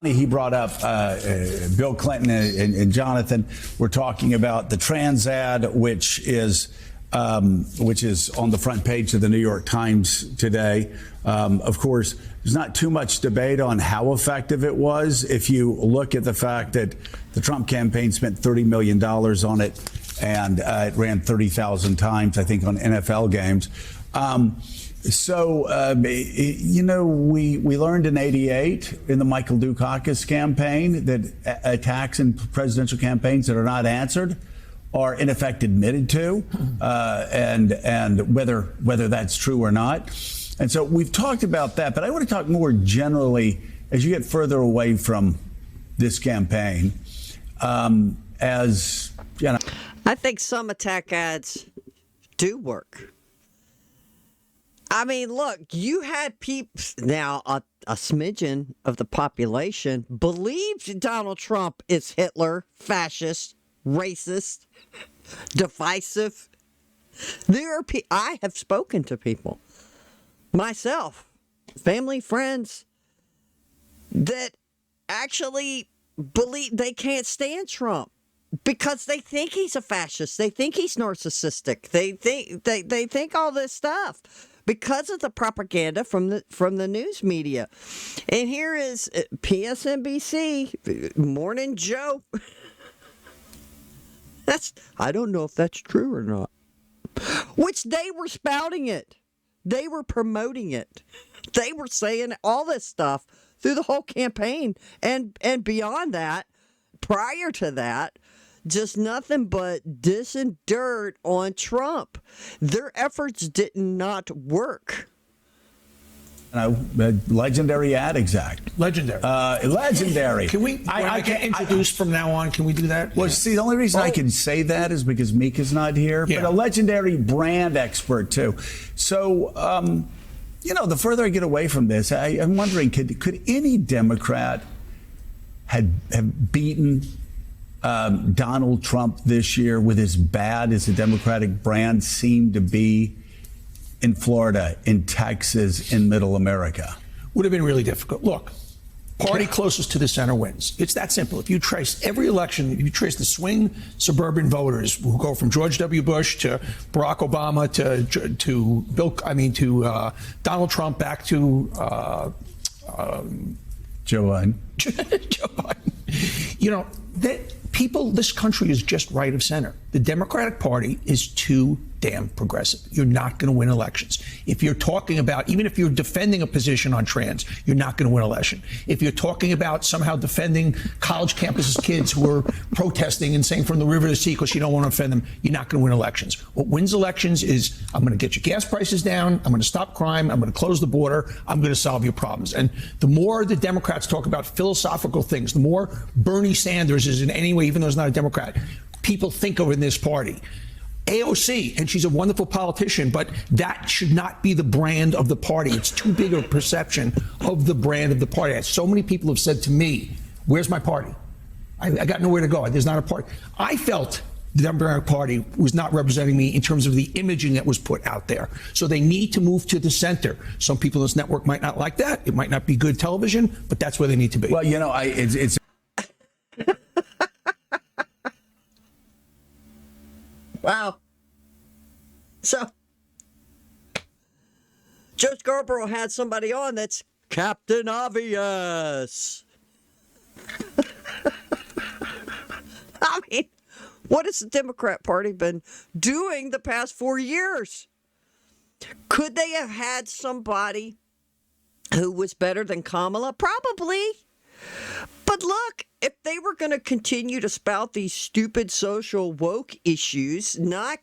He brought up Bill Clinton and Jonathan were talking about the trans ad, which is on the front page of the New York Times today. Of course, there's not too much debate on how effective it was. If you look at the fact that the Trump campaign spent $30 million on it, and it ran 30,000 times, I think, on NFL games. We learned in '88 in the Michael Dukakis campaign that attacks in presidential campaigns that are not answered are in effect admitted to, and whether that's true or not. And so we've talked about that, but I want to talk more generally as you get further away from this campaign. As you know, I think some attack ads do work. I mean, look, you had people now, a smidgen of the population believes Donald Trump is Hitler, fascist, racist, divisive. There are I have spoken to people, myself, family, friends, that actually believe they can't stand Trump because they think he's a fascist. They think he's narcissistic. They think all this stuff because of the propaganda from the news media. And here is PSNBC, Morning Joe. I don't know if that's true or not. Which they were spouting it. They were promoting it. They were saying all this stuff through the whole campaign and beyond that, prior to that, just nothing but dissing dirt on Trump. Their efforts did not work. Legendary ad exact. Legendary. Legendary. Can we? I can introduce from now on. Can we do that? Well, see, the only reason I can say that is because Mika's not here, but a legendary brand expert too. So, the further I get away from this, I'm wondering, could any Democrat have beaten Donald Trump this year with as bad as the Democratic brand seemed to be in Florida, in Texas, in Middle America? Would have been really difficult. Look, party closest to the center wins. It's that simple. If you trace every election, if you trace the swing suburban voters who go from George W. Bush to Barack Obama to Donald Trump back to Joe Biden. Joe Biden. This country is just right of center. The Democratic Party is too damn progressive. You're not going to win elections. If you're talking about, even if you're defending a position on trans, you're not going to win an election. If you're talking about somehow defending college campuses kids who are protesting and saying from the river to the sea because you don't want to offend them, you're not going to win elections. What wins elections is I'm going to get your gas prices down, I'm going to stop crime, I'm going to close the border, I'm going to solve your problems. And the more the Democrats talk about philosophical things, the more Bernie Sanders is in any way, even though he's not a Democrat, people think of in this party. AOC, and she's a wonderful politician, but that should not be the brand of the party. It's too big a perception of the brand of the party. So many people have said to me, where's my party? I got nowhere to go. There's not a party. I felt the Democratic Party was not representing me in terms of the imaging that was put out there. So they need to move to the center. Some people in this network might not like that. It might not be good television, but that's where they need to be. Well, it's Wow. So, Joe Scarborough had somebody on that's Captain Obvious. I mean, what has the Democrat Party been doing the past 4 years? Could they have had somebody who was better than Kamala? Probably. But look, if they were going to continue to spout these stupid social woke issues, not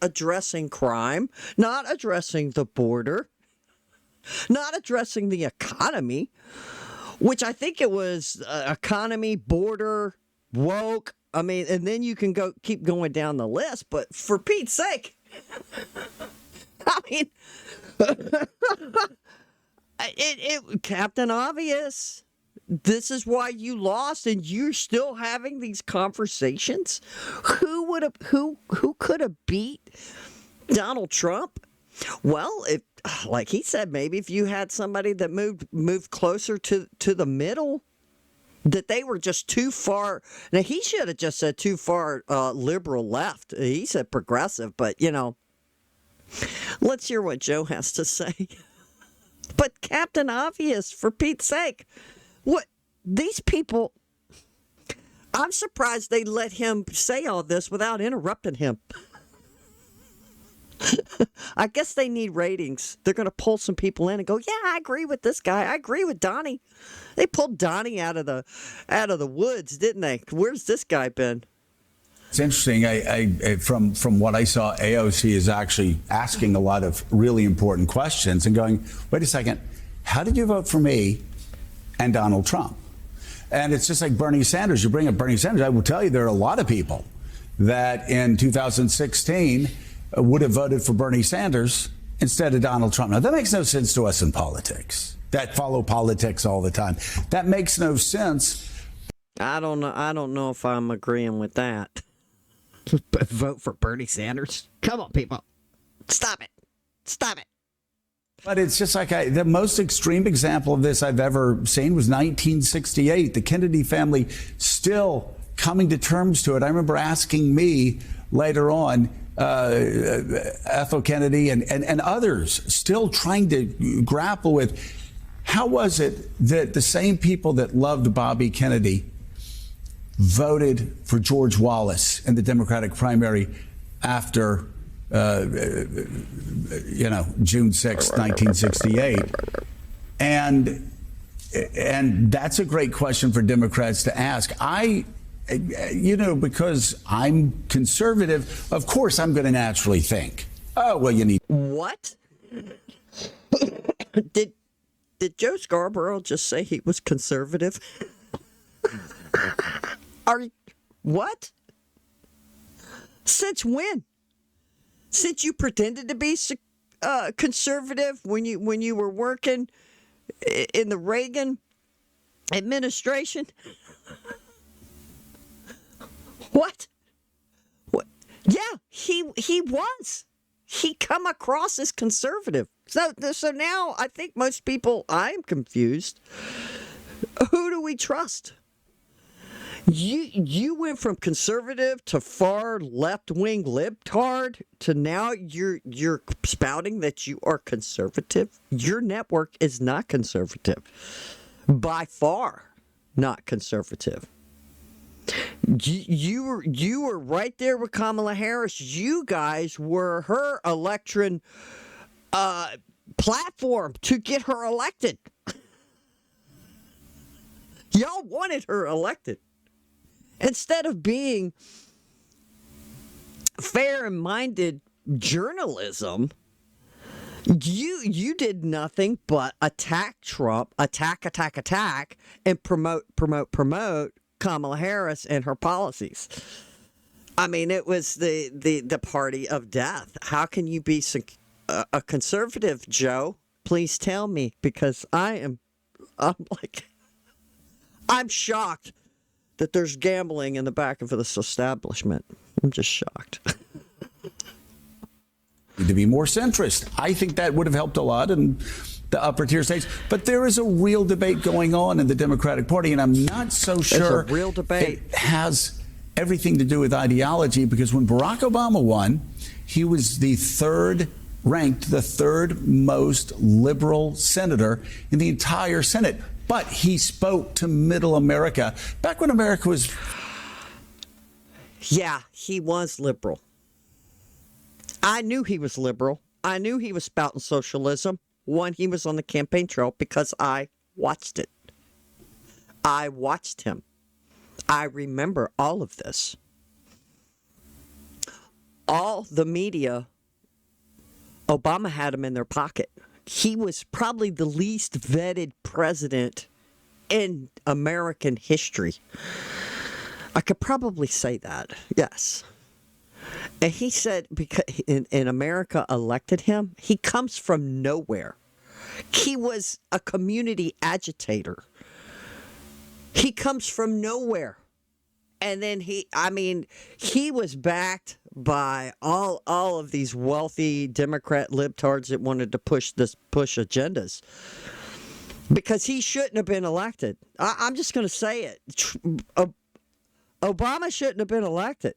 addressing crime, not addressing the border, not addressing the economy, which I think it was economy, border, woke. I mean, and then you can keep going down the list. But for Pete's sake, I mean, Captain Obvious. This is why you lost, and you're still having these conversations. Who could have beat Donald Trump? Well, if, like he said, maybe if you had somebody that moved closer to the middle, That they were just too far. Now, he should have just said too far liberal left. He said progressive, but, let's hear what Joe has to say. But Captain Obvious, for Pete's sake, what these people, I'm surprised they let him say all this without interrupting him. I guess they need ratings. They're going to pull some people in and go, yeah, I agree with this guy. I agree with Donnie. They pulled Donnie out of the woods, didn't they? Where's this guy been? It's interesting. I from what I saw, AOC is actually asking a lot of really important questions and going, wait a second, how did you vote for me and Donald Trump? And it's just like Bernie Sanders. You bring up Bernie Sanders, I will tell you there are a lot of people that in 2016 would have voted for Bernie Sanders instead of Donald Trump. Now, that makes no sense to us in politics that follow politics all the time. That makes no sense. I don't know if I'm agreeing with that. Vote for Bernie Sanders? Come on, people. Stop it. Stop it. But it's just like the most extreme example of this I've ever seen was 1968. The Kennedy family still coming to terms to it. I remember asking me later on, Ethel Kennedy and others still trying to grapple with how was it that the same people that loved Bobby Kennedy voted for George Wallace in the Democratic primary after June 6, 1968. And that's a great question for Democrats to ask. Because I'm conservative, of course I'm going to naturally think, oh, well, you need. What? Did Joe Scarborough just say he was conservative? What? Since when? Since you pretended to be conservative when you were working in the Reagan administration? What? Yeah, he was. He come across as conservative. So now I think most people, I'm confused. Who do we trust? You went from conservative to far left-wing libtard to now you're spouting that you are conservative. Your network is not conservative. By far not conservative. You were right there with Kamala Harris. You guys were her election platform to get her elected. Y'all wanted her elected. Instead of being fair and minded journalism, you did nothing but attack Trump, attack, and promote Kamala Harris and her policies. I mean, it was the party of death. How can you be a conservative, Joe? Please tell me, because I'm shocked that there's gambling in the back of this establishment. I'm just shocked. To be more centrist. I think that would have helped a lot in the upper tier states. But there is a real debate going on in the Democratic Party, and I'm not so sure There's a real debate. It has everything to do with ideology, because when Barack Obama won, he was the third most liberal senator in the entire Senate. But he spoke to middle America back when America was. Yeah, he was liberal. I knew he was liberal. I knew he was spouting socialism when he was on the campaign trail because I watched it. I watched him. I remember all of this. All the media, Obama had him in their pocket. He was probably the least vetted president in American history. I could probably say that, yes. And he said, because in America elected him, he comes from nowhere. He was a community agitator. He comes from nowhere. And then he was backed by all of these wealthy Democrat libtards that wanted to push agendas. because he shouldn't have been elected. I'm just going to say it. Obama shouldn't have been elected.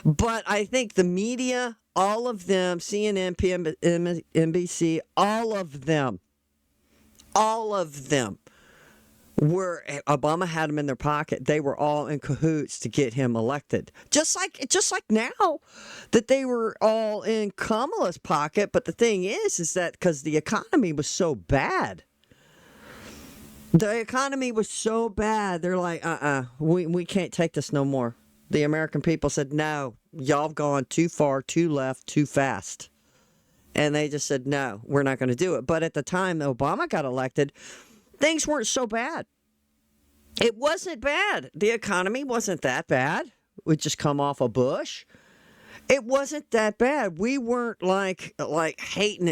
But I think the media, all of them, CNN, NBC, all of them, were, Obama had them in their pocket. They were all in cahoots to get him elected. Just like now that they were all in Kamala's pocket. But the thing is that because the economy was so bad. The economy was so bad. They're like, we can't take this no more. The American people said, no, y'all have gone too far, too left, too fast. And they just said, no, we're not going to do it. But at the time Obama got elected, things weren't so bad. It wasn't bad. The economy wasn't that bad. We'd just come off of Bush. It wasn't that bad. We weren't like hating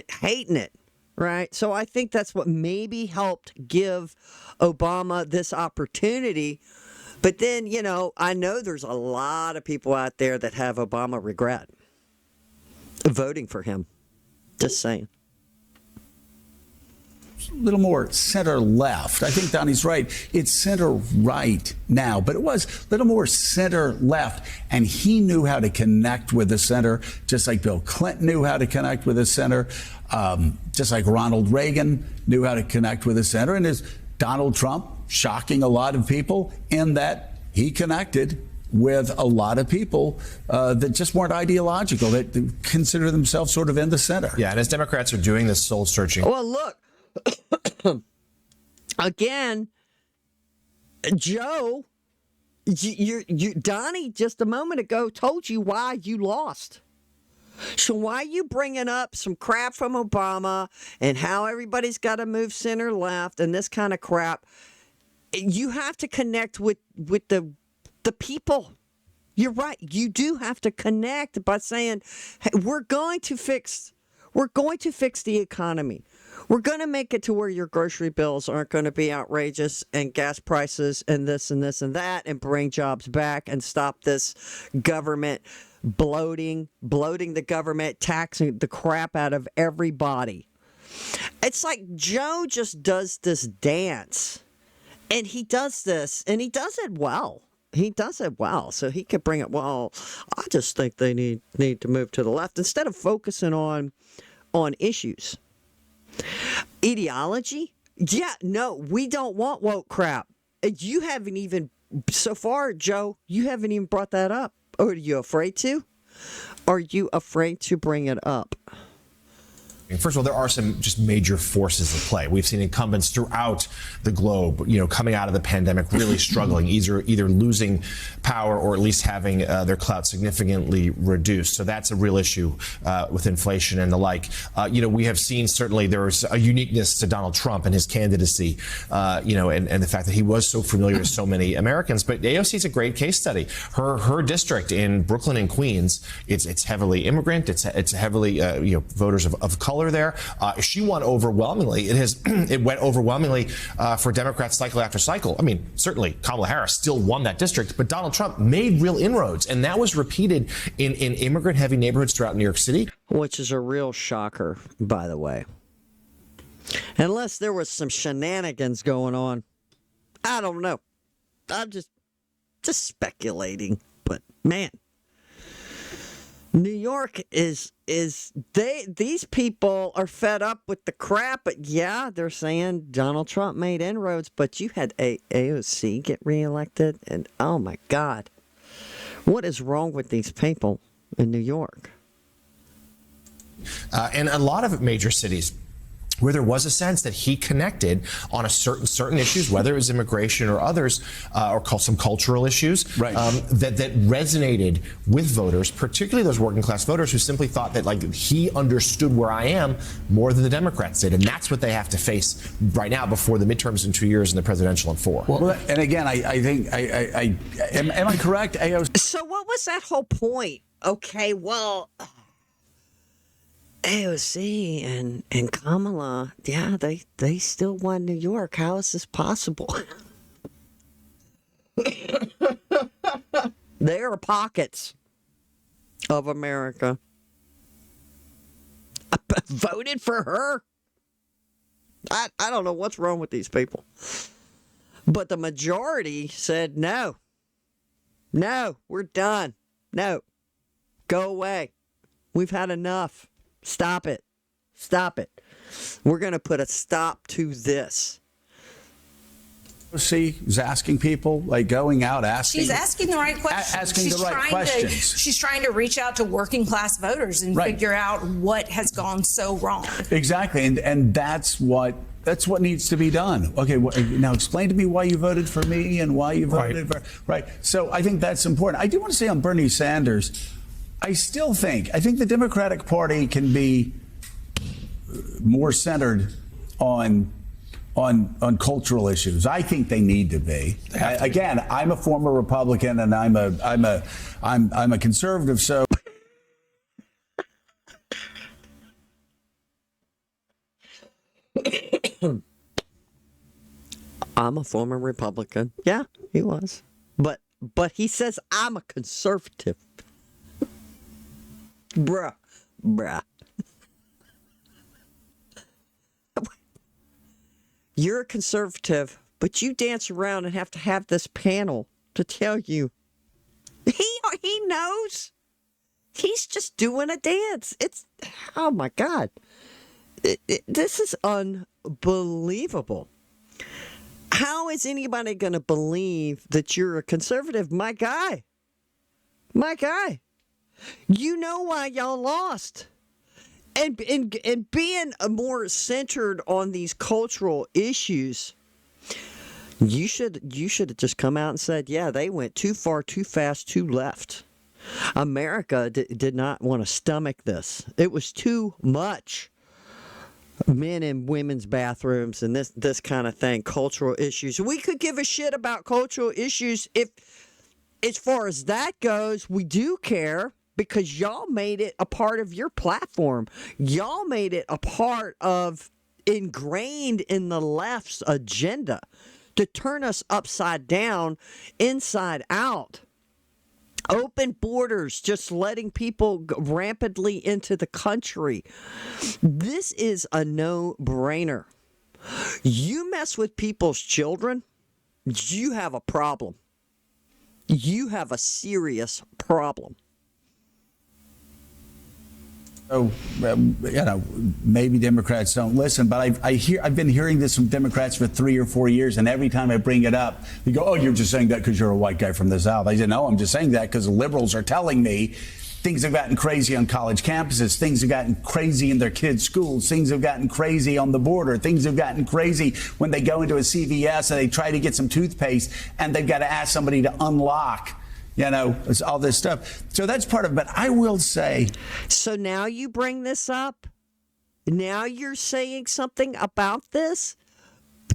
it, right? So I think that's what maybe helped give Obama this opportunity. But then, I know there's a lot of people out there that have Obama regret voting for him. Just saying. A little more center left. I think Donnie's right. It's center right now, but it was a little more center left. And he knew how to connect with the center, just like Bill Clinton knew how to connect with the center, just like Ronald Reagan knew how to connect with the center. And as Donald Trump, shocking a lot of people in that he connected with a lot of people that just weren't ideological, that consider themselves sort of in the center. Yeah, and as Democrats are doing this soul searching. Well, look, again, Joe, Donnie just a moment ago told you why you lost. So why are you bringing up some crap from Obama and how everybody's got to move center left and this kind of crap? You have to connect with the people. You're right. You do have to connect by saying, hey, we're going to fix the economy. We're going to make it to where your grocery bills aren't going to be outrageous and gas prices and this and this and that, and bring jobs back and stop this government bloating the government, taxing the crap out of everybody. It's like Joe just does this dance, and he does this, and he does it well. He does it well, so he could bring it. Well, I just think they need to move to the left instead of focusing on issues. Ideology? Yeah, no, we don't want woke crap. You haven't even, so far, Joe, you haven't even brought that up. Or are you afraid to? Are you afraid to bring it up? First of all, there are some just major forces at play. We've seen incumbents throughout the globe, coming out of the pandemic, really struggling, either losing power or at least having their clout significantly reduced. So that's a real issue with inflation and the like. We have seen certainly there's a uniqueness to Donald Trump and his candidacy, and the fact that he was so familiar with so many Americans. But AOC is a great case study. Her district in Brooklyn and Queens, it's heavily immigrant. It's heavily voters of color there. She won overwhelmingly. It went overwhelmingly for Democrats cycle after cycle. I mean, certainly Kamala Harris still won that district, but Donald Trump made real inroads, and that was repeated in immigrant-heavy neighborhoods throughout New York City. Which is a real shocker, by the way. Unless there was some shenanigans going on. I don't know. I'm just speculating, but man. New York these people are fed up with the crap, but yeah, they're saying Donald Trump made inroads, but you had AOC get reelected, and oh my God, what is wrong with these people in New York? And a lot of major cities where there was a sense that he connected on a certain issues, whether it was immigration or others, or some cultural issues, right. that resonated with voters, particularly those working class voters who simply thought that he understood where I am more than the Democrats did, and that's what they have to face right now before the midterms in 2 years and the presidential in 4. Well, and again, I think am I correct? AOC. So what was that whole point? Okay, well, AOC and Kamala, yeah, they still won New York. How is this possible? There are pockets of America voted for her. I don't know what's wrong with these people. But the majority said no. No, we're done. No. Go away. We've had enough. Stop it. Stop it. We're going to put a stop to this. See, is asking people, like going out asking. She's asking the right questions. Asking the right questions. She's trying to reach out to working class voters and Right. figure out what has gone so wrong. Exactly, and that's what needs to be done. Okay, now explain to me why you voted for me and why you voted for right. So I think that's important. I do want to say on Bernie Sanders, I think the Democratic Party can be more centered on cultural issues. I think they need to be. Again, I'm a former Republican and I'm a conservative, so I'm a former Republican. Yeah, he was. But he says I'm a conservative. Bruh. You're a conservative, but you dance around and have to have this panel to tell you. He knows. He's just doing a dance. It's, oh my God. This is unbelievable. How is anybody going to believe that you're a conservative? My guy. You know why y'all lost. And being more centered on these cultural issues, you should have just come out and said, yeah, they went too far, too fast, too left. America did not want to stomach this. It was too much. Men in women's bathrooms and this kind of thing, cultural issues. We could give a shit about cultural issues if, as far as that goes, we do care. Because y'all made it a part of your platform. Y'all made it a part of ingrained in the left's agenda to turn us upside down, inside out. Open borders, just letting people go rampantly into the country. This is a no-brainer. You mess with people's children, you have a problem. You have a serious problem. So, maybe Democrats don't listen, but I've been hearing this from Democrats for 3 or 4 years, and every time I bring it up, they go, "Oh, you're just saying that because you're a white guy from the South." I said, "No, I'm just saying that because liberals are telling me things have gotten crazy on college campuses, things have gotten crazy in their kids' schools, things have gotten crazy on the border, things have gotten crazy when they go into a CVS and they try to get some toothpaste, and they've got to ask somebody to unlock." It's all this stuff. So that's part of it. But I will say. So now you bring this up? Now you're saying something about this?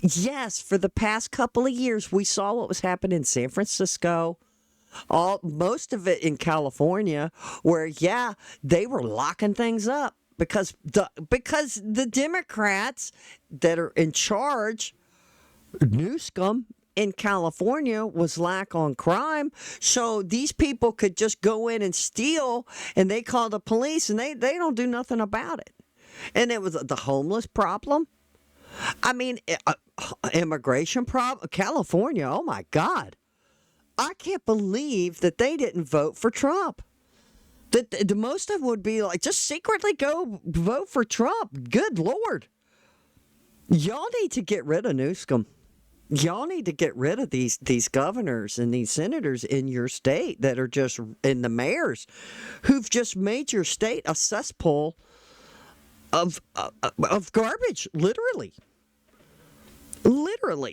Yes, for the past couple of years, we saw what was happening in San Francisco, most of it in California, where, they were locking things up because the Democrats that are in charge, Newsom, in California was lack on crime, so these people could just go in and steal, and they call the police, and they don't do nothing about it. And it was the homeless problem. I mean, immigration problem. California, oh my God. I can't believe that they didn't vote for Trump. The most of them would be like, just secretly go vote for Trump. Good Lord. Y'all need to get rid of Newsom. Y'all need to get rid of these governors and these senators in your state that are just, and the mayors who've just made your state a cesspool of garbage, literally.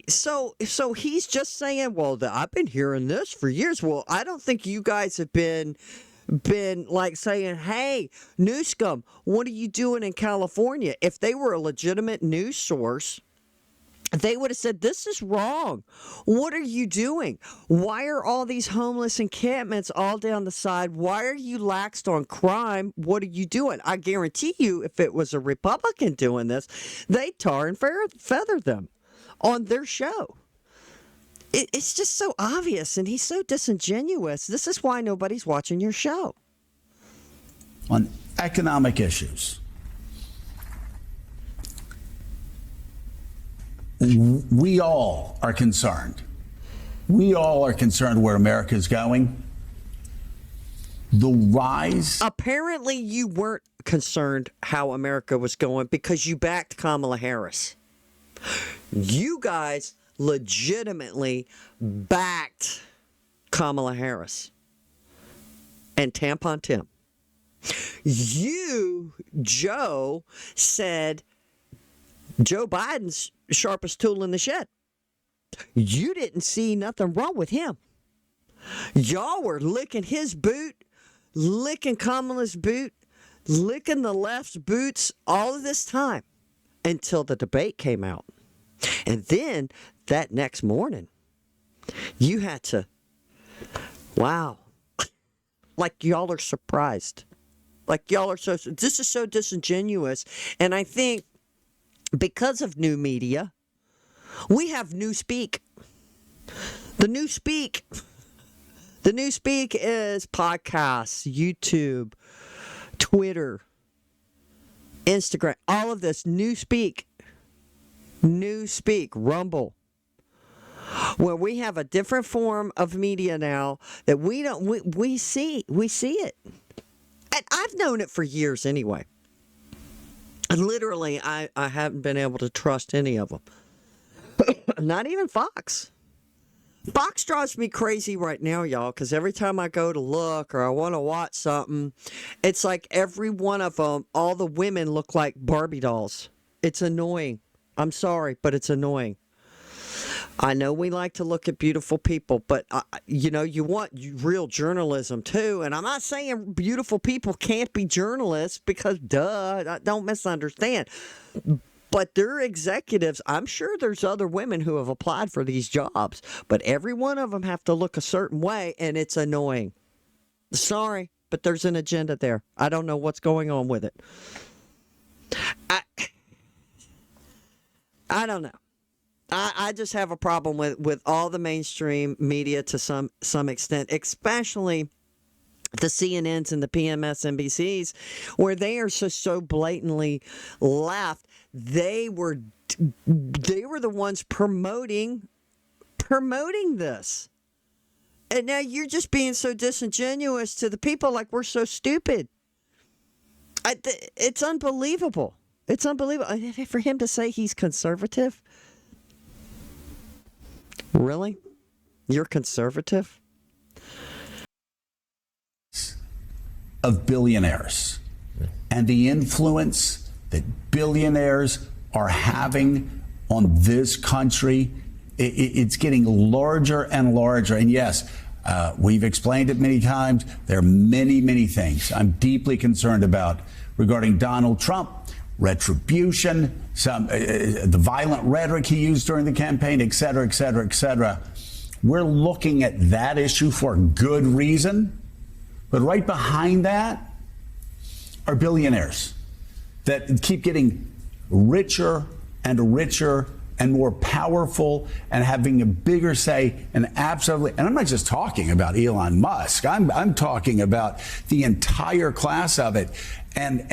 So he's just saying, well, I've been hearing this for years. Well, I don't think you guys have been like saying, hey, Newsom, what are you doing in California? If they were a legitimate news source, they would have said, this is wrong. What are you doing? Why are all these homeless encampments all down the side? Why are you laxed on crime? What are you doing? I guarantee you, if it was a Republican doing this, they'd tar and feather them on their show. It's just so obvious, and he's so disingenuous. This is why nobody's watching your show. On economic issues, we all are concerned. We all are concerned where America is going. The rise. Apparently, you weren't concerned how America was going because you backed Kamala Harris. You guys legitimately backed Kamala Harris and Tampon Tim. You, Joe, said Joe Biden's sharpest tool in the shed. You didn't see nothing wrong with him. Y'all were licking his boot, licking Kamala's boot, licking the left's boots all of this time until the debate came out. And then that next morning, you had to, wow, like y'all are surprised. Like y'all are so, this is so disingenuous. And I think because of new media, we have Newspeak. The Newspeak. The Newspeak is podcasts, YouTube, Twitter, Instagram, all of this. Newspeak, Rumble, where we have a different form of media now that we see it. And I've known it for years anyway. And literally, I haven't been able to trust any of them. Not even Fox. Fox drives me crazy right now, y'all, because every time I go to look or I want to watch something, it's like every one of them, all the women look like Barbie dolls. It's annoying. I'm sorry, but it's annoying. I know we like to look at beautiful people, but, you want real journalism, too. And I'm not saying beautiful people can't be journalists because, don't misunderstand. But they're executives. I'm sure there's other women who have applied for these jobs, but every one of them have to look a certain way, and it's annoying. Sorry, but there's an agenda there. I don't know what's going on with it. I don't know. I just have a problem with all the mainstream media to some extent, especially the CNNs and the PMSNBCs, where they are so blatantly left. They were the ones promoting this. And now you're just being so disingenuous to the people, like we're so stupid. It's unbelievable. It's unbelievable. For him to say he's conservative? Really? You're conservative? Of billionaires and the influence that billionaires are having on this country, it's getting larger and larger. And yes, we've explained it many times. There are many, many things I'm deeply concerned about regarding Donald Trump, retribution, the violent rhetoric he used during the campaign, et cetera, et cetera, et cetera. We're looking at that issue for good reason. But right behind that are billionaires that keep getting richer and richer and more powerful and having a bigger say and absolutely. And I'm not just talking about Elon Musk. I'm talking about the entire class of it. And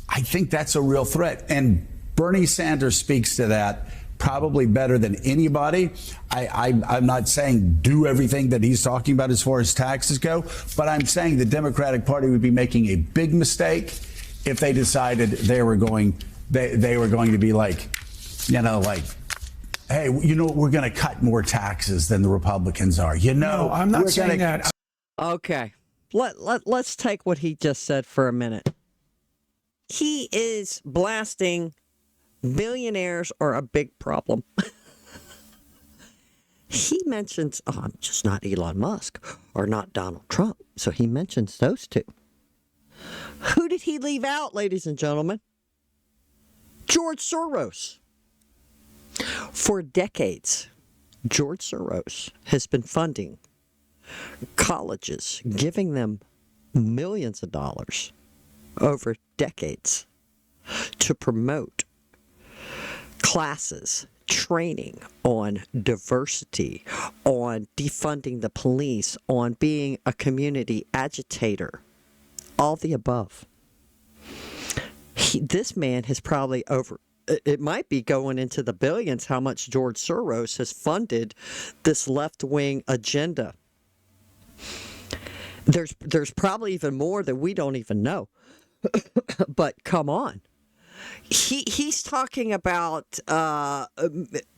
I think that's a real threat. And Bernie Sanders speaks to that probably better than anybody. I'm not saying do everything that he's talking about as far as taxes go, but I'm saying the Democratic Party would be making a big mistake if they decided they were going to be like, hey, we're going to cut more taxes than the Republicans are. No, I'm not saying that. Okay. Let's take what he just said for a minute. He is blasting billionaires are a big problem. He mentions, just not Elon Musk or not Donald Trump. So he mentions those two. Who did he leave out, ladies and gentlemen? George Soros. For decades, George Soros has been funding colleges, giving them millions of dollars over decades to promote classes, training on diversity, on defunding the police, on being a community agitator, all the above. This man has probably it might be going into the billions how much George Soros has funded this left-wing agenda. There's probably even more that we don't even know. But come on. He's talking about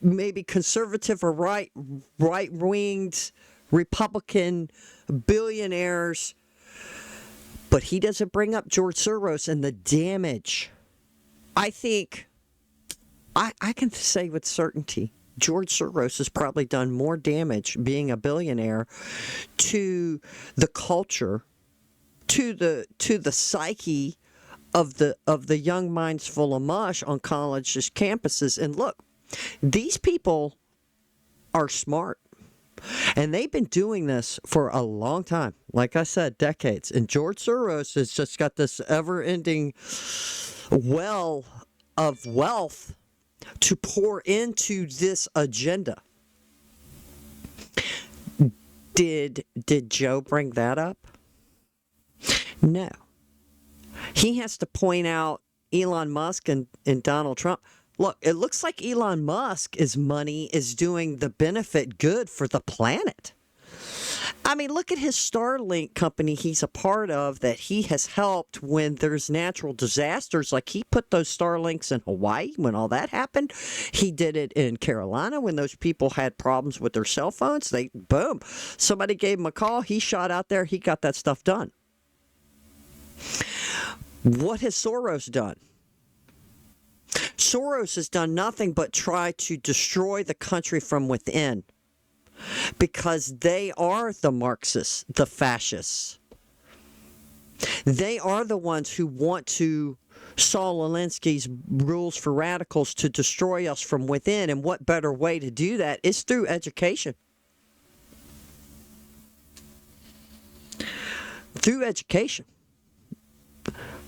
maybe conservative or right-winged Republican billionaires, but he doesn't bring up George Soros and the damage. I think I can say with certainty George Soros has probably done more damage being a billionaire to the culture, to the psyche of the young minds full of mush on colleges campuses. And look, these people are smart. And they've been doing this for a long time. Like I said, decades. And George Soros has just got this ever-ending well of wealth to pour into this agenda. Did Joe bring that up? No. He has to point out Elon Musk and Donald Trump. Look, it looks like Elon Musk's money is doing the benefit good for the planet. I mean, look at his Starlink company he's a part of that he has helped when there's natural disasters. Like he put those Starlinks in Hawaii when all that happened. He did it in Carolina when those people had problems with their cell phones. Boom, somebody gave him a call. He shot out there. He got that stuff done. What has Soros done? Soros has done nothing but try to destroy the country from within because they are the Marxists, the fascists. They are the ones who want to Saul Alinsky's rules for radicals to destroy us from within. And what better way to do that is through education. Through education.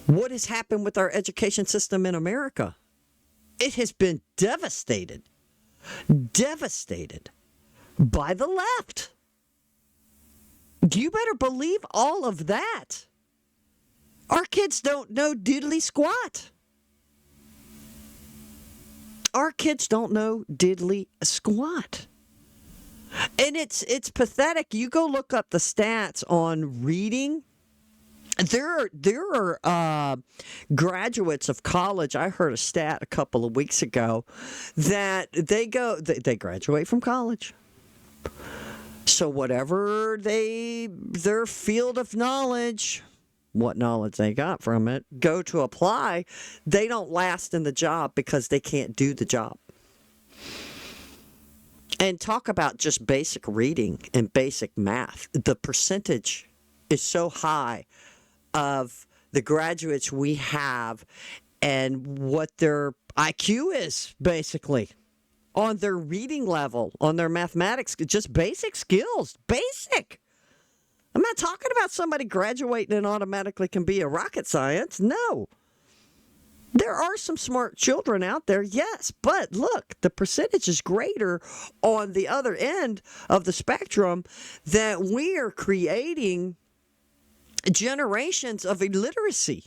What has happened with our education system in America? It has been devastated by the left. You better believe all of that. Our kids don't know diddly squat. Our kids don't know diddly squat. And it's pathetic. You go look up the stats on reading. There are graduates of college. I heard a stat a couple of weeks ago that they graduate from college. So whatever their field of knowledge, what knowledge they got from it, go to apply, they don't last in the job because they can't do the job. And talk about just basic reading and basic math. The percentage is so high of the graduates we have and what their IQ is, basically, on their reading level, on their mathematics, just basic skills. Basic. I'm not talking about somebody graduating and automatically can be a rocket science. No. There are some smart children out there, yes, but look, the percentage is greater on the other end of the spectrum that we are creating generations of illiteracy.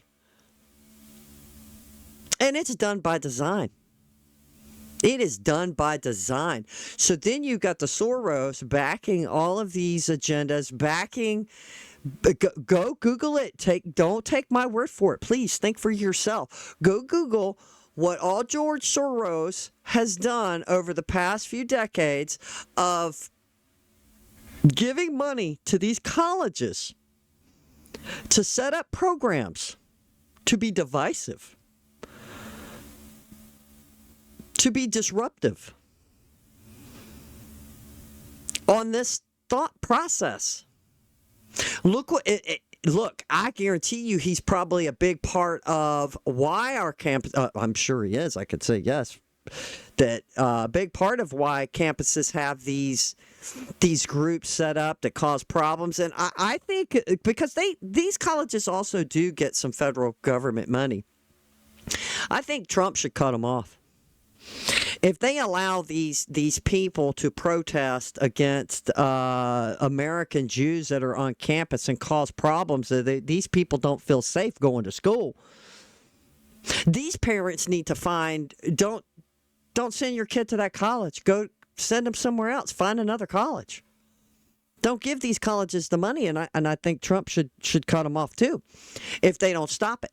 And it's done by design. It is done by design. So then you've got the Soros backing all of these agendas, backing. Go Google it. Don't take my word for it. Please think for yourself. Go Google what all George Soros has done over the past few decades of giving money to these colleges to set up programs to be divisive, to be disruptive on this thought process. Look, I guarantee you he's probably a big part of why our campus, I'm sure he is, I could say yes, that a big part of why campuses have these groups set up that cause problems. And I think because these colleges also do get some federal government money, I think Trump should cut them off. If they allow these people to protest against American Jews that are on campus and cause problems, these people don't feel safe going to school. These parents need to don't send your kid to that college. Go send them somewhere else. Find another college. Don't give these colleges the money, and I think Trump should cut them off too, if they don't stop it.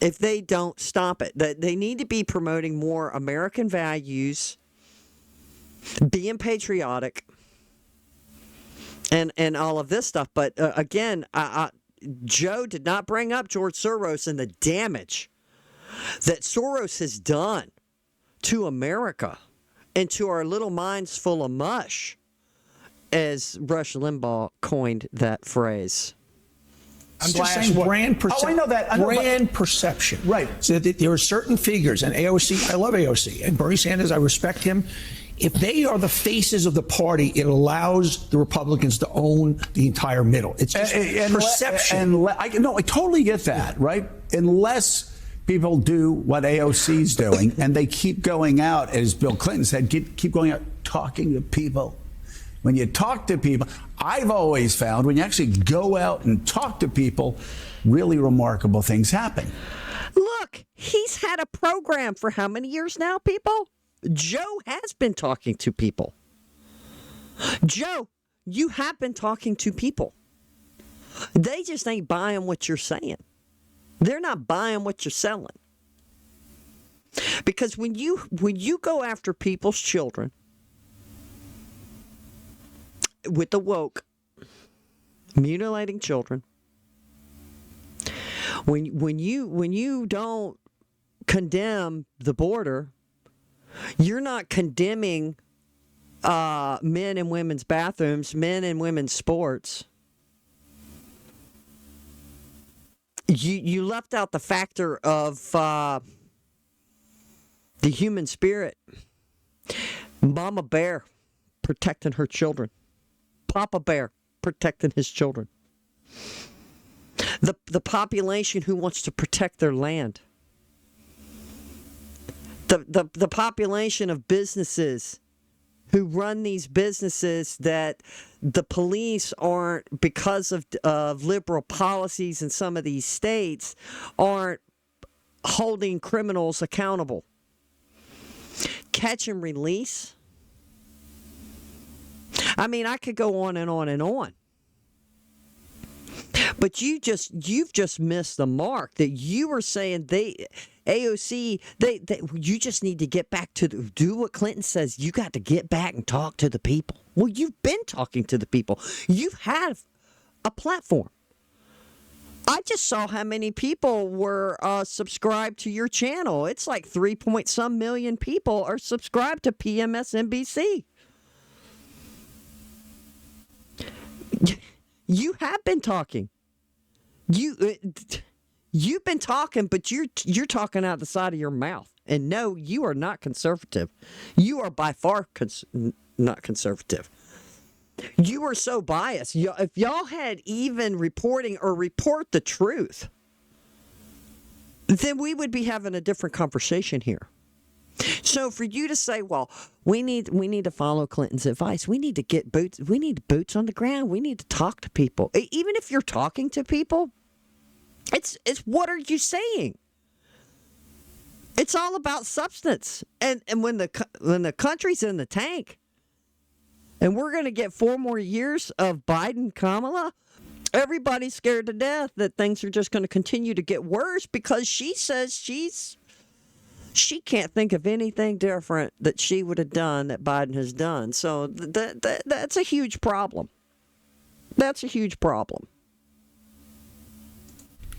If they don't stop it, they need to be promoting more American values, being patriotic, and all of this stuff. But again, Joe did not bring up George Soros and the damage that Soros has done to America and to our little minds full of mush, as Rush Limbaugh coined that phrase. I'm just saying brand perception. Oh, I know that. I know, brand perception. Right. So that there are certain figures, and AOC, I love AOC, and Bernie Sanders, I respect him. If they are the faces of the party, it allows the Republicans to own the entire middle. It's just perception. I totally get that, right? Unless people do what AOC's doing, and they keep going out, as Bill Clinton said, keep going out talking to people. When you talk to people, I've always found when you actually go out and talk to people, really remarkable things happen. Look, he's had a program for how many years now, people? Joe has been talking to people. Joe, you have been talking to people. They just ain't buying what you're saying. They're not buying what you're selling. Because when you go after people's children with the woke, mutilating children, when you don't condemn the border, you're not condemning men and women's bathrooms, men and women's sports. You left out the factor of the human spirit. Mama Bear protecting her children. Papa Bear protecting his children. The population who wants to protect their land. The population of businesses who run these businesses that the police aren't, because of liberal policies in some of these states, aren't holding criminals accountable. Catch and release. I mean, I could go on and on and on. But you've just missed the mark. That you were saying AOC, you just need to get back to do what Clinton says. You got to get back and talk to the people. Well, you've been talking to the people. You have a platform. I just saw how many people were subscribed to your channel. It's like 3-point-some million people are subscribed to PMSNBC. You have been talking. You've been talking, but you're talking out the side of your mouth. And no, you are not conservative. You are by far not conservative. You are so biased. If y'all had even reporting or report the truth, then we would be having a different conversation here. So for you to say, well, we need to follow Clinton's advice. We need to get boots. We need boots on the ground. We need to talk to people. Even if you're talking to people, it's what are you saying? It's all about substance. And when the country's in the tank, and we're going to get 4 more years of Biden, Kamala, everybody's scared to death that things are just going to continue to get worse because she says she can't think of anything different that she would have done that Biden has done. So that's a huge problem. That's a huge problem.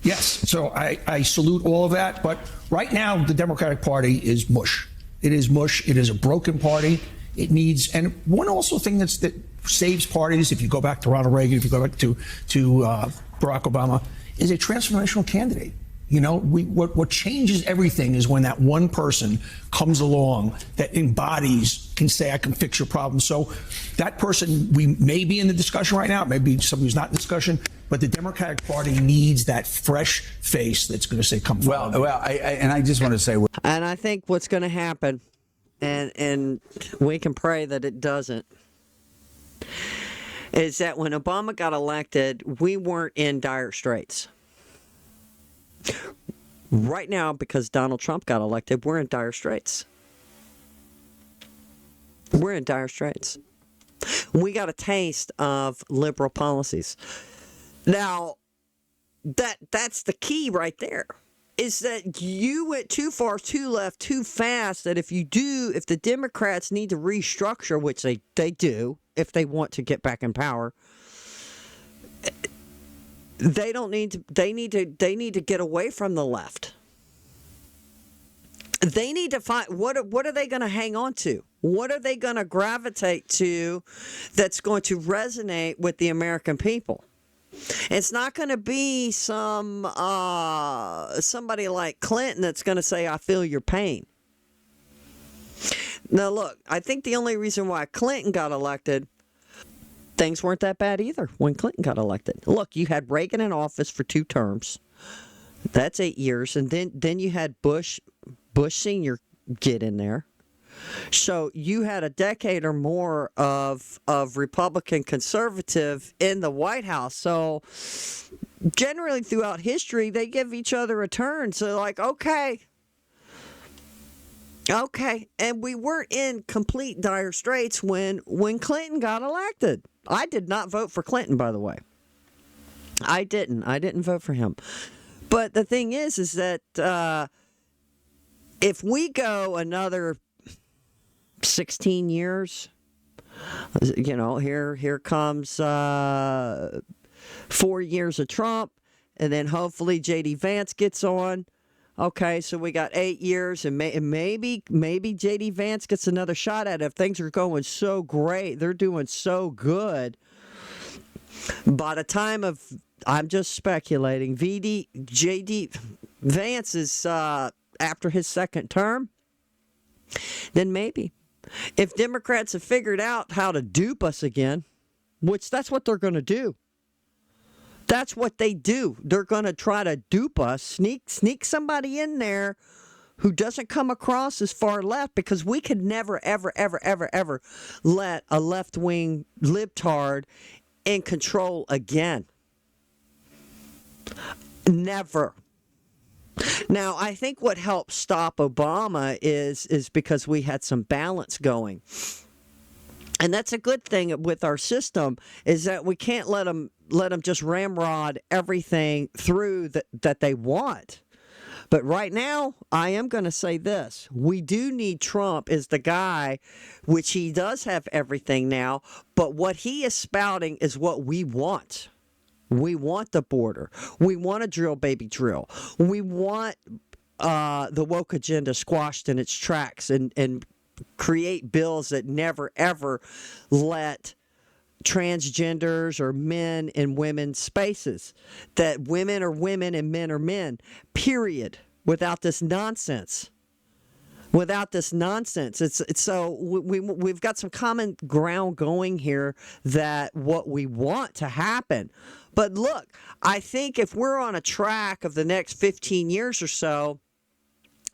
Yes. So I salute all of that. But right now, the Democratic Party is mush. It is mush. It is a broken party. It needs, and one also thing that saves parties, if you go back to Ronald Reagan, if you go back to Barack Obama, is a transformational candidate. You know, what changes everything is when that one person comes along that embodies, can say, I can fix your problem. So that person, we may be in the discussion right now, maybe somebody who's not in the discussion, but the Democratic Party needs that fresh face that's going to say, come forward. Well, I just want to say, and I think what's going to happen, and we can pray that it doesn't, is that when Obama got elected, we weren't in dire straits. Right now, because Donald Trump got elected, we're in dire straits. We're in dire straits. We got a taste of liberal policies. Now, that's the key right there, is that you went too far, too left, too fast, that if the Democrats need to restructure, which they do, if they want to get back in power, they need to get away from the left. They need to find what are they going to hang on to? What are they going to gravitate to that's going to resonate with the American people? It's not going to be somebody like Clinton that's going to say, "I feel your pain." Now, look, I think the only reason why Clinton got elected, things weren't that bad either when Clinton got elected. Look, you had Reagan in office for 2 terms. That's 8 years, and then you had Bush Sr. get in there. So you had a decade or more of Republican conservative in the White House. So generally throughout history, they give each other a turn. So like, okay. And we weren't in complete dire straits when Clinton got elected. I did not vote for Clinton, by the way. I didn't vote for him. But the thing is that if we go another 16 years, here comes 4 years of Trump, and then hopefully J.D. Vance gets on. Okay, so we got 8 years, and maybe J.D. Vance gets another shot at it. If things are going so great, they're doing so good. By the time of, I'm just speculating, J.D. Vance is after his second term, then maybe. If Democrats have figured out how to dupe us again, which that's what they're going to do. That's what they do. They're going to try to dupe us, sneak somebody in there who doesn't come across as far left, because we could never, ever, ever, ever, ever let a left-wing libtard in control again. Never. Now, I think what helped stop Obama is because we had some balance going. And that's a good thing with our system, is that we can't let them just ramrod everything through that they want. But right now, I am going to say this. We do need Trump as the guy, which he does have everything now, but what he is spouting is what we want. We want the border. We want a drill, baby, drill. We want the woke agenda squashed in its tracks and create bills that never, ever let transgenders or men in women's spaces. That women are women and men are men, period. Without this nonsense. It's so we've got some common ground going here, that what we want to happen. But look, I think if we're on a track of the next 15 years or so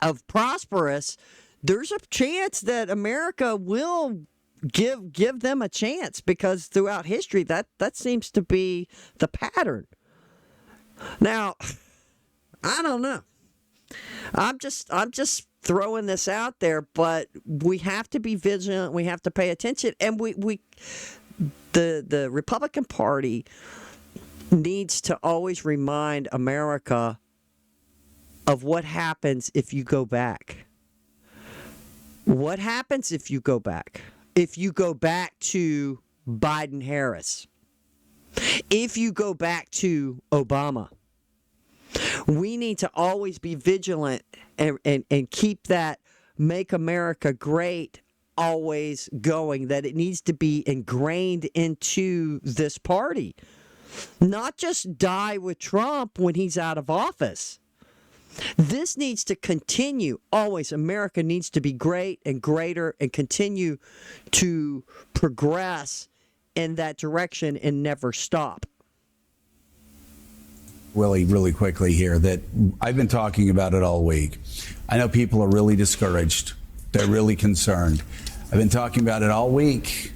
of prosperous, there's a chance that America will give them a chance, because throughout history that seems to be the pattern. Now, I don't know. I'm just throwing this out there, but we have to be vigilant. We have to pay attention, and the Republican Party needs to always remind America of what happens if you go back. What happens if you go back? If you go back to Biden-Harris, if you go back to Obama, we need to always be vigilant and keep that Make America Great always going, that it needs to be ingrained into this party. Not just die with Trump when he's out of office. This needs to continue. Always, America needs to be great and greater and continue to progress in that direction and never stop. Willie, really quickly here, that I've been talking about it all week. I know people are really discouraged. They're really concerned. I've been talking about it all week.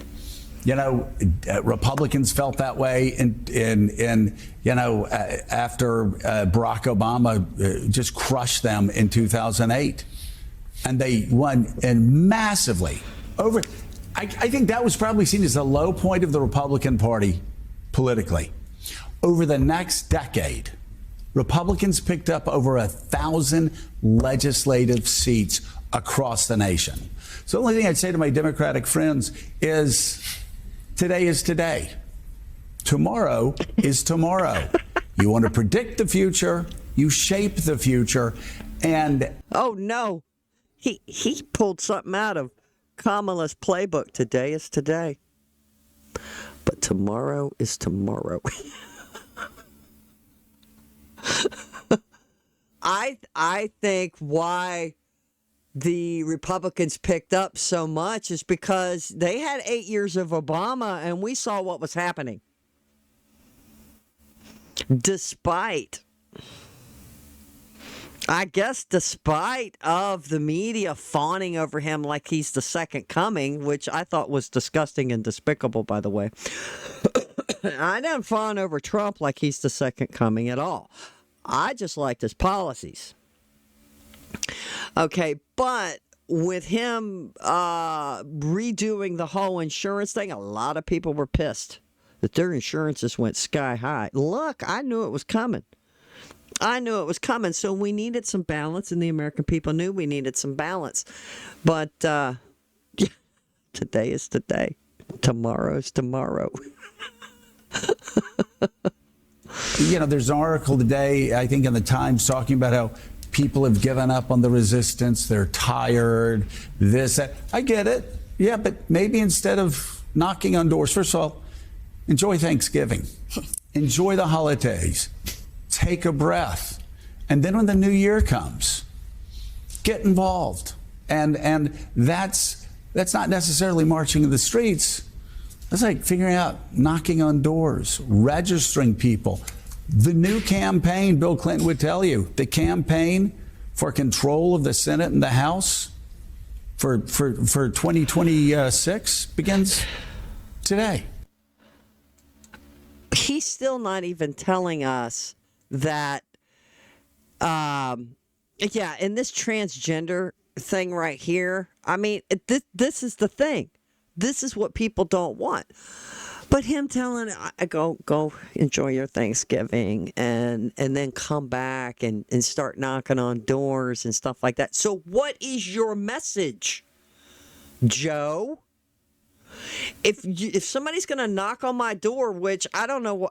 Republicans felt that way after Barack Obama just crushed them in 2008. And they won and massively over. I think that was probably seen as the low point of the Republican Party politically. Over the next decade, Republicans picked up over 1,000 legislative seats across the nation. So the only thing I'd say to my Democratic friends is today is today. Tomorrow is tomorrow. You want to predict the future, you shape the future, and Oh no, he pulled something out of Kamala's playbook. Today is today, but tomorrow is tomorrow. I think why the Republicans picked up so much is because they had 8 years of Obama and we saw what was happening. Despite of the media fawning over him like he's the second coming, which I thought was disgusting and despicable, by the way. I didn't fawn over Trump like he's the second coming at all. I just liked his policies. Okay, but with him redoing the whole insurance thing, a lot of people were pissed that their insurances went sky high. Look, I knew it was coming. So we needed some balance, and the American people knew we needed some balance. But today is today. Tomorrow's tomorrow. There's an article today, I think, in the Times talking about how people have given up on the resistance. They're tired, this, that. I get it. Yeah, but maybe instead of knocking on doors, first of all, enjoy Thanksgiving. Enjoy the holidays. Take a breath. And then when the new year comes, get involved. And that's not necessarily marching in the streets. That's like figuring out, knocking on doors, registering people. The new campaign, Bill Clinton would tell you, the campaign for control of the Senate and the House for 2026 begins today. He's still not even telling us that, in this transgender thing right here, I mean, this is the thing. This is what people don't want. But him telling, go enjoy your Thanksgiving and then come back and start knocking on doors and stuff like that. So what is your message, Joe? If somebody's going to knock on my door, which I don't know,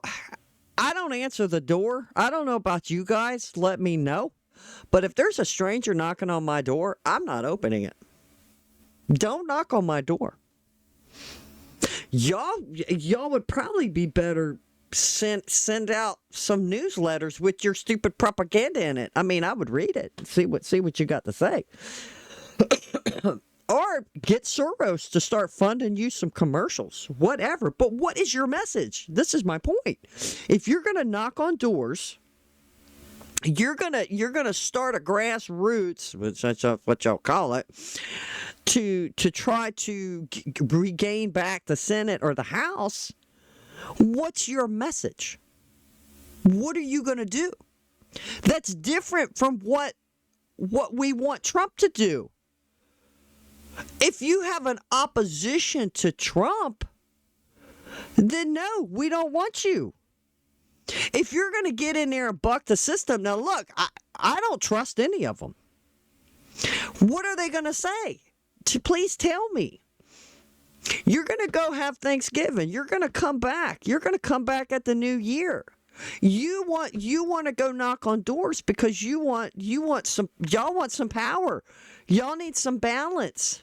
I don't answer the door. I don't know about you guys. Let me know. But if there's a stranger knocking on my door, I'm not opening it. Don't knock on my door. Y'all would probably be better send out some newsletters with your stupid propaganda in it. I mean, I would read it and see what you got to say. Or get Soros to start funding you some commercials, whatever. But what is your message? This is my point. If you're going to knock on doors, you're gonna start a grassroots, which that's what y'all call it, to try to regain back the Senate or the House. What's your message? What are you going to do? That's different from what we want Trump to do. If you have an opposition to Trump, then no, we don't want you. If you're going to get in there and buck the system, now look, I don't trust any of them. What are they going to say? Please tell me. You're going to go have Thanksgiving. You're going to come back. You're going to come back at the new year. You want to go knock on doors because y'all want some power. Y'all need some balance.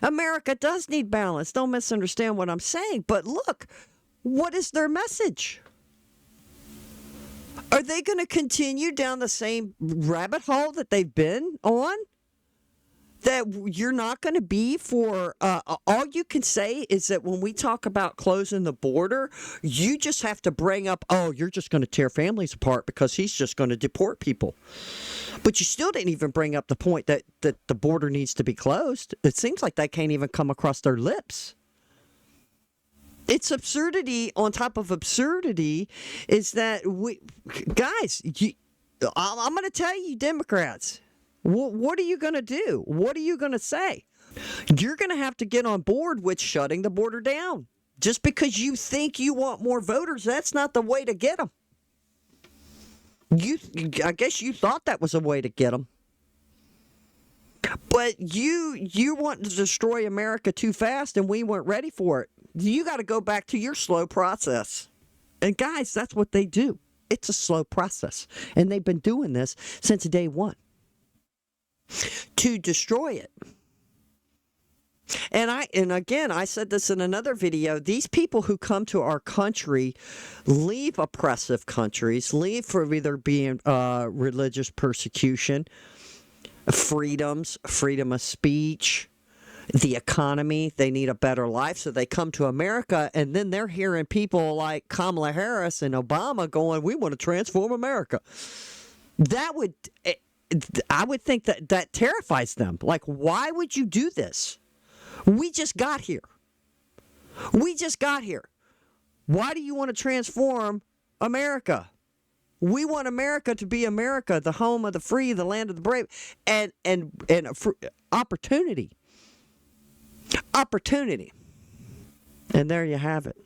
America does need balance. Don't misunderstand what I'm saying. But look, what is their message? Are they going to continue down the same rabbit hole that they've been on? That you're not going to be for, all you can say is that when we talk about closing the border, you just have to bring up, you're just going to tear families apart because he's just going to deport people. But you still didn't even bring up the point that the border needs to be closed. It seems like that can't even come across their lips. It's absurdity on top of absurdity is that I'm going to tell you, Democrats, what are you going to do? What are you going to say? You're going to have to get on board with shutting the border down. Just because you think you want more voters, that's not the way to get them. I guess you thought that was a way to get them. But you want to destroy America too fast, and we weren't ready for it. You got to go back to your slow process. And guys, that's what they do. It's a slow process. And they've been doing this since day one to destroy it. And again, I said this in another video, these people who come to our country leave oppressive countries, leave for either being religious persecution, freedom of speech, the economy. They need a better life, so they come to America, and then they're hearing people like Kamala Harris and Obama going, we want to transform America. I would think that terrifies them. Like, why would you do this? We just got here. Why do you want to transform America? We want America to be America, the home of the free, the land of the brave, and opportunity. Opportunity. And there you have it.